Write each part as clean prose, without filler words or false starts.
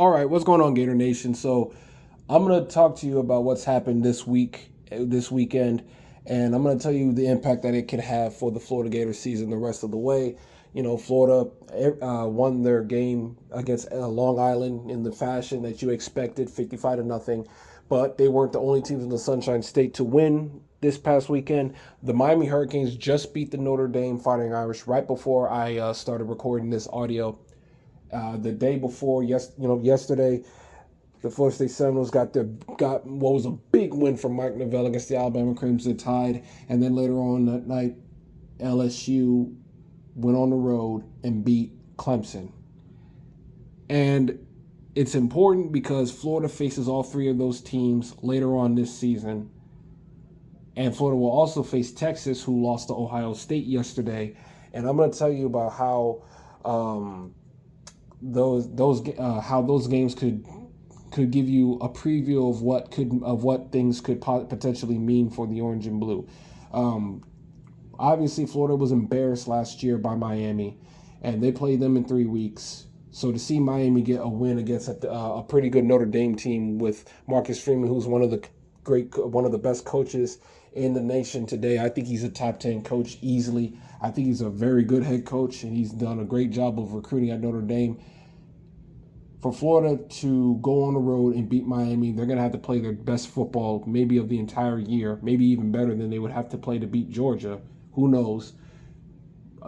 All right, what's going on, Gator Nation? So, I'm gonna talk to you about what's happened this weekend, and I'm gonna tell you the impact that it could have for the Florida Gators season the rest of the way. Florida won their game against Long Island in the fashion that you expected, 55-0. But they weren't the only teams in the Sunshine State to win this past weekend. The Miami Hurricanes just beat the Notre Dame Fighting Irish right before I started recording this audio. The day before, yesterday, the Florida State Seminoles got what was a big win from Mike Novell against the Alabama Crimson Tide, and then later on that night, LSU went on the road and beat Clemson. And it's important because Florida faces all three of those teams later on this season, and Florida will also face Texas, who lost to Ohio State yesterday. And I'm going to tell you about how those games could give you a preview of what things could potentially mean for the orange and blue. Um, Obviously, Florida was embarrassed last year by Miami, and they played them in 3 weeks. So to see Miami get a win against a pretty good Notre Dame team with Marcus Freeman, who's one of the best coaches in the nation today. I think he's a top 10 coach easily. I think he's a very good head coach, and he's done a great job of recruiting at Notre Dame. For Florida to go on the road and beat Miami, they're going to have to play their best football maybe of the entire year, maybe even better than they would have to play to beat Georgia. Who knows?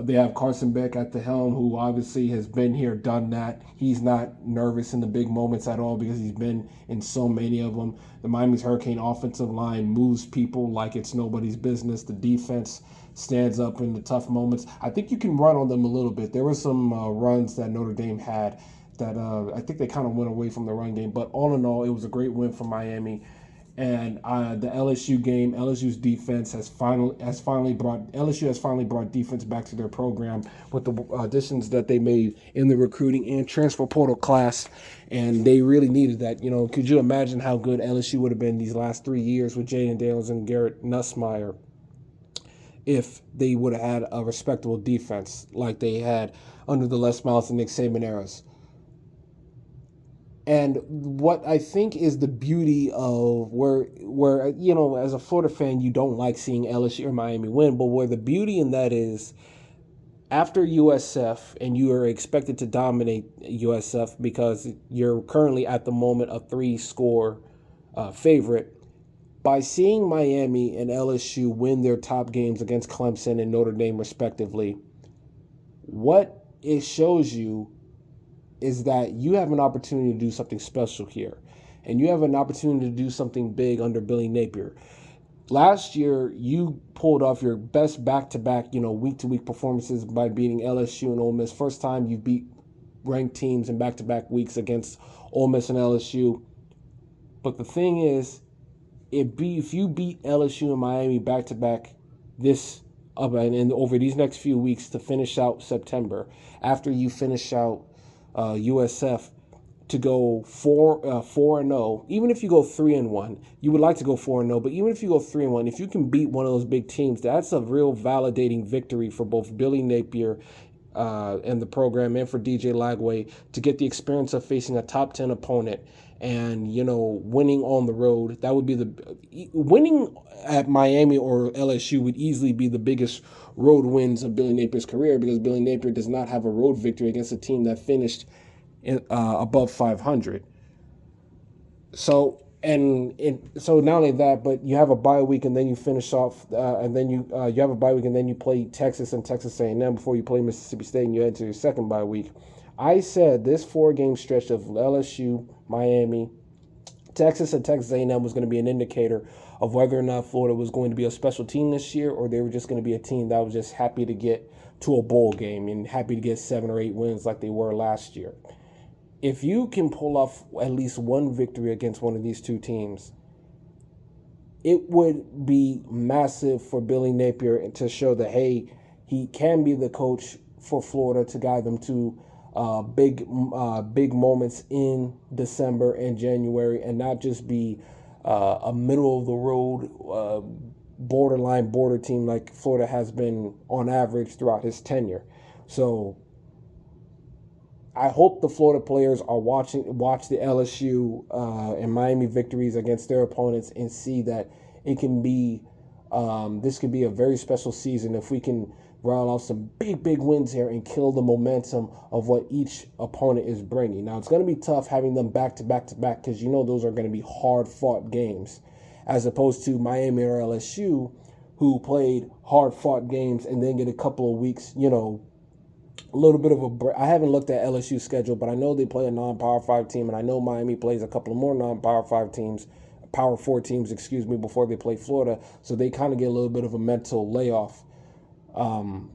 They have Carson Beck at the helm, who obviously has been here, done that. He's not nervous in the big moments at all because he's been in so many of them. The Miami's Hurricane offensive line moves people like it's nobody's business. The defense stands up in the tough moments. I think you can run on them a little bit. There were some runs that Notre Dame had that I think they kind of went away from the run game. But all in all, it was a great win for Miami. And the LSU game, LSU's defense has finally brought defense back to their program with the additions that they made in the recruiting and transfer portal class, and they really needed that. Could you imagine how good LSU would have been these last 3 years with Jaden Daniels and Garrett Nussmeier if they would have had a respectable defense like they had under the Les Miles and Nick Saban eras? And what I think is the beauty of where as a Florida fan, you don't like seeing LSU or Miami win, but where the beauty in that is after USF, and you are expected to dominate USF because you're currently at the moment a three-score favorite. By seeing Miami and LSU win their top games against Clemson and Notre Dame respectively, what it shows you is that you have an opportunity to do something special here. And you have an opportunity to do something big under Billy Napier. Last year, you pulled off your best back-to-back, week-to-week performances by beating LSU and Ole Miss. First time you beat ranked teams in back-to-back weeks against Ole Miss and LSU. But the thing is, if you beat LSU and Miami back-to-back this and over these next few weeks to finish out September, after you finish out USF, to go 4-0. Even if you go 3-1, you would like to go 4-0. But even if you go 3-1, if you can beat one of those big teams, that's a real validating victory for both Billy Napier and the program, and for DJ Lagway to get the experience of facing a top 10 opponent and winning on the road. That would be winning at Miami or LSU would easily be the biggest road wins of Billy Napier's career, because Billy Napier does not have a road victory against a team that finished above 500. So not only that, but you have a bye week and then you finish off, and then you have a bye week and then you play Texas and Texas A&M before you play Mississippi State and you head to your second bye week. I said this 4-game stretch of LSU, Miami, Texas, and Texas A&M was going to be an indicator of whether or not Florida was going to be a special team this year, or they were just going to be a team that was just happy to get to a bowl game and happy to get 7 or 8 wins like they were last year. If you can pull off at least one victory against one of these two teams, it would be massive for Billy Napier to show that, hey, he can be the coach for Florida to guide them to big moments in December and January, and not just be a middle of the road border team like Florida has been on average throughout his tenure. So I hope the Florida players are watch the LSU and Miami victories against their opponents and see that it can be this could be a very special season if we can rattle off some big wins here and kill the momentum of what each opponent is bringing. Now it's going to be tough having them back to back to back because you know those are going to be hard fought games, as opposed to Miami or LSU who played hard fought games and then get a couple of weeks, a little bit of a break. I haven't looked at LSU's schedule, but I know they play a non-Power 5 team, and I know Miami plays a couple of more non-Power 5 teams, Power 4 teams, excuse me, before they play Florida. So they kind of get a little bit of a mental layoff. Um,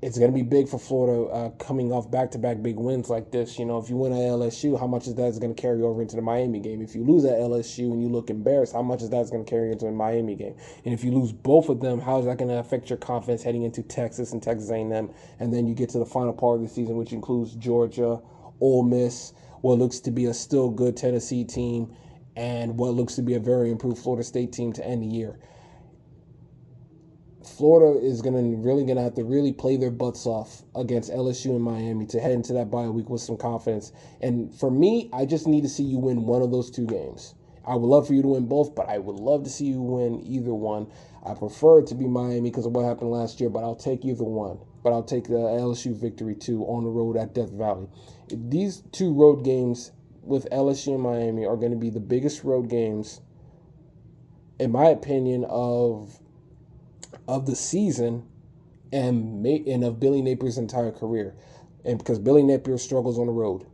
it's going to be big for Florida coming off back-to-back big wins like this. If you win at LSU, how much is that going to carry over into the Miami game? If you lose at LSU and you look embarrassed, how much is that going to carry into the Miami game? And if you lose both of them, how is that going to affect your confidence heading into Texas and Texas A&M? And then you get to the final part of the season, which includes Georgia, Ole Miss, what looks to be a still good Tennessee team, and what looks to be a very improved Florida State team to end the year. Florida is gonna have to really play their butts off against LSU and Miami to head into that bye week with some confidence. And for me, I just need to see you win one of those two games. I would love for you to win both, but I would love to see you win either one. I prefer it to be Miami because of what happened last year, but I'll take either one. But I'll take the LSU victory too on the road at Death Valley. These two road games with LSU and Miami are going to be the biggest road games, in my opinion, of the season and of Billy Napier's entire career. And because Billy Napier struggles on the road.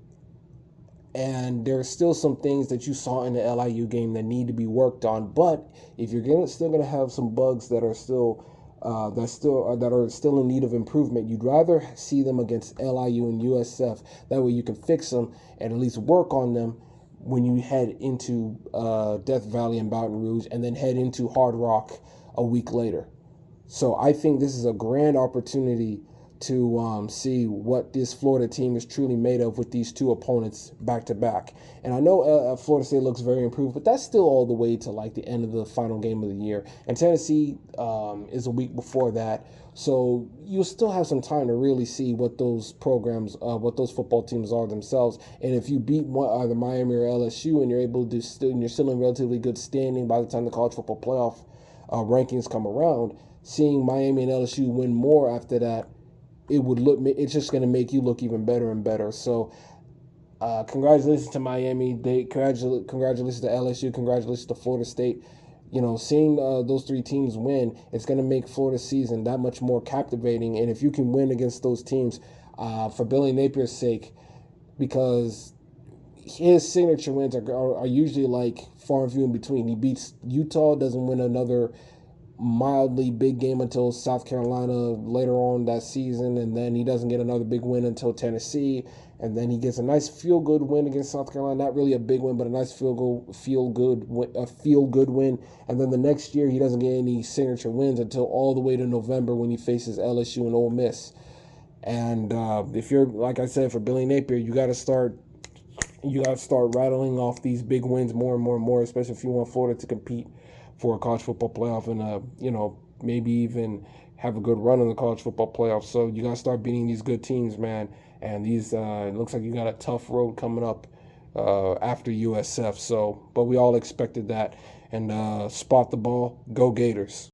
And there's still some things that you saw in the LIU game that need to be worked on. But if you're still going to have some bugs that are still in need of improvement, you'd rather see them against LIU and USF. That way you can fix them and at least work on them when you head into Death Valley and Baton Rouge, and then head into Hard Rock a week later. So I think this is a grand opportunity to see what this Florida team is truly made of with these two opponents back to back. And I know Florida State looks very improved, but that's still all the way to like the end of the final game of the year. And Tennessee is a week before that. So you'll still have some time to really see what those programs, what those football teams are themselves. And if you beat either Miami or LSU and you're able to and you're still in relatively good standing by the time the college football playoff rankings come around, seeing Miami and LSU win more after that, it's just going to make you look even better and better. So congratulations to Miami. Congratulations to LSU. Congratulations to Florida State. Seeing those three teams win, it's going to make Florida's season that much more captivating. And if you can win against those teams, for Billy Napier's sake, because his signature wins are usually like far and few in between. He beats Utah, doesn't win another mildly big game until South Carolina later on that season, and then he doesn't get another big win until Tennessee, and then he gets a nice feel-good win against South Carolina. Not really a big win, but a nice feel-good win. And then the next year he doesn't get any signature wins until all the way to November when he faces LSU and Ole Miss. And if you're, like I said, for Billy Napier, you got to start rattling off these big wins more and more and more, especially if you want Florida to compete for a college football playoff and maybe even have a good run in the college football playoff. So you got to start beating these good teams, man. And these it looks like you got a tough road coming up after USF. So, but we all expected that. And spot the ball, go Gators.